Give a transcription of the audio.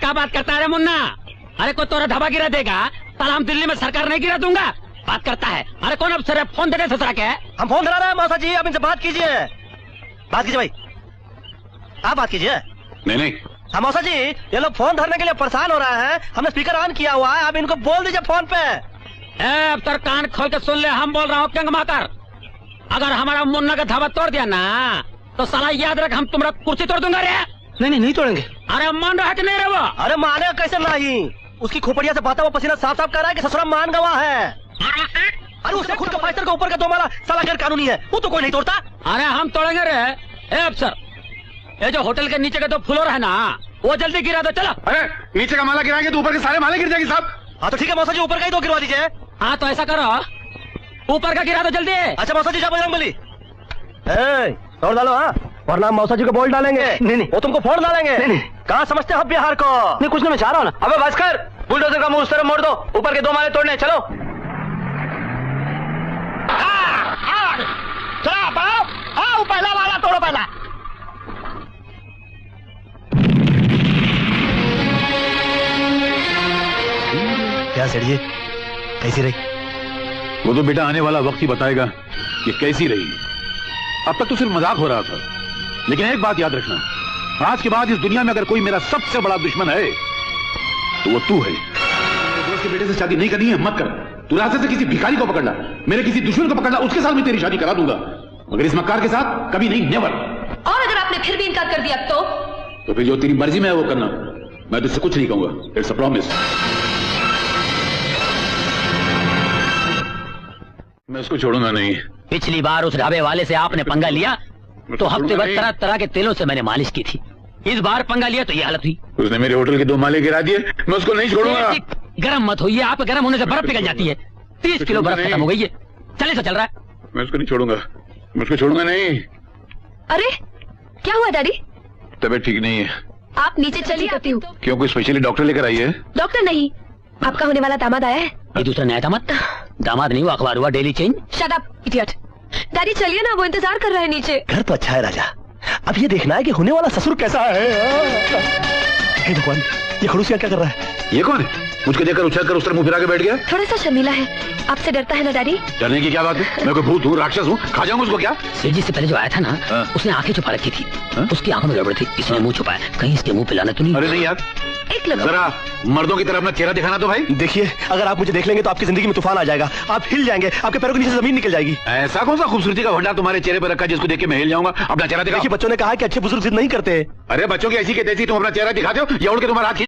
क्या बात करता है मुन्ना? अरे कोई तोरा धबा गिरा देगा? साला हम दिल्ली में सरकार नहीं गिरा दूंगा। बात करता है। अरे कौन अफसर है? फोन दे दे ससुरा के। हम फोन करा रहे हैं मौसा जी, आप इनसे बात कीजिए। बात कीजिए भाई, आप बात कीजिए। नहीं हाँ मौसा जी, ये लोग फोन धरने के लिए परेशान हो रहे हैं। हमने स्पीकर ऑन किया हुआ है, आप इनको बोल दीजिए फोन पे। अफसर कान खोल के सुन ले, हम बोल रहा हूँ किंग माकर। अगर हमारा मुन्ना का धावा तोड़ दिया ना तो साला याद रख हम तुम्हारा कुर्सी तोड़ दूंगा रे। नहीं तोड़ेंगे। अरे मान रहा है कि नहीं रे वो? अरे माने कैसे नहीं, उसकी खोपड़िया से बहता हुआ पसीना साफ साफ कह रहा है कि ससुरा मान गवा है। अरे उसने खुद का 5 का ऊपर का 2 माला साला गैर कानूनी है, वो तो कोई नहीं तोड़ता। अरे हम तोड़ेंगे रे। ए अफसर, ये जो होटल के नीचे के 2 फ्लोर है ना, वो जल्दी गिरा दो। चलो। अरे नीचे का माला गिराएंगे तो ऊपर के सारे माले गिर जाएंगे साहब। हाँ तो ठीक है मौसा जी, ऊपर का ही 2 गिरवा दीजिए। हाँ तो ऐसा करो, ऊपर का गिरा दो जल्दी। अच्छा मौसा जी, बजरंग बली तोड़ डालो, हाँ, वरना मौसा जी को बोल डालेंगे। नहीं वो तुमको फोड़ डालेंगे। नहीं कहाँ समझते हो बिहार को? नहीं कुछ नहीं, मैं चाह रहा हूँ ना। अबे भास्कर, बुलडोजर का मुंह उस तरफ मोड़ दो, ऊपर के 2 माले तोड़ने। चलो चलो, पहला वाला तोड़ो पहला। क्या सेठिए, कैसी रही? वो तो बेटा आने वाला वक्त ही बताएगा कि कैसी रही। अब तक तो सिर्फ मजाक हो रहा था, लेकिन एक बात याद रखना, आज के बाद इस दुनिया में अगर कोई मेरा सबसे बड़ा दुश्मन है तो वो तू है। दोस्त के बेटे से शादी नहीं करनी है, मत कर। तू रास्ते से किसी भिखारी को पकड़ना, मेरे किसी दुश्मन को पकड़ना, उसके साथ मैं तेरी शादी करा दूंगा, मगर इस मक्कार के साथ कभी नहीं, नेवर। और अगर आपने फिर भी इनकार कर दिया तो फिर जो तेरी मर्जी में है वो करना, मैं तुझसे कुछ नहीं कहूंगा। It's a promise. मैं उसको छोड़ूंगा नहीं। पिछली बार उस ढाबे वाले से आपने पंगा लिया तो हफ्ते भर तरह तरह के तेलों से मैंने मालिश की थी। इस बार पंगा लिया तो ये हालत हुई। उसने मेरे होटल के 2 माले गिरा दिए, मैं उसको नहीं छोड़ूंगा। गरम मत होइए, आप गरम होने से बर्फ पिघल जाती है। 30 किलो बर्फ खत्म हो गई है। चले से चल रहा है। मैं उसको नहीं छोड़ूंगा, मैं उसको छोड़ूंगा नहीं। अरे क्या हुआ डैडी? तबीयत ठीक नहीं है। आप नीचे चलिए, करती हूँ। क्यों, कोई स्पेशली डॉक्टर लेकर आई है? डॉक्टर नहीं, आपका होने वाला दामाद आया है। ये दूसरा नया दामाद नहीं, वो अखबार हुआ, daily change. Shut up idiot. Daddy चलिए ना, वो इंतजार कर रहा है नीचे। घर तो अच्छा है राजा, अब ये देखना है कि होने वाला ससुर कैसा है। हे भगवान, ये खड़ूसिया क्या कर रहा है? ये कौन है? मुझको देखकर उछल कर उस तरह मुंह फिरा के बैठ गया। थोड़ा सा शर्मीला है, आपसे डरता है ना डैडी? डरने की क्या बात है? मैं कोई भूत हूँ, राक्षस हूँ, खा जाऊंगा उसको क्या? सेठ जी से पहले जो आया था ना, उसने आंखें छुपा रखी थी। उसकी आंखों में गड़बड़ थी, इसने मुंह छुपाया। कहीं इसके मुंह पे लाना तो नहीं? अरे नहीं यार, एक लगा। जरा मर्दों की तरह अपना चेहरा दिखाना तो भाई। देखिए, अगर आप मुझे देख लेंगे तो आपकी जिंदगी में तूफान आ जाएगा, आप हिल जाएंगे, आपके पैरों के नीचे जमीन निकल जाएगी। ऐसा कौन सा खूबसूरती का भंडार तुम्हारे चेहरे पर रखा जिसको देख के मैं हिल जाऊंगा? अपना चेहरा दिखाओ। बच्चों ने कहा कि अच्छे बुजुर्ग जिद नहीं करते। अरे बच्चों की ऐसी के तैसी तुम अपना चेहरा दिखाते हो, या उड़ के तुम्हारा हाथ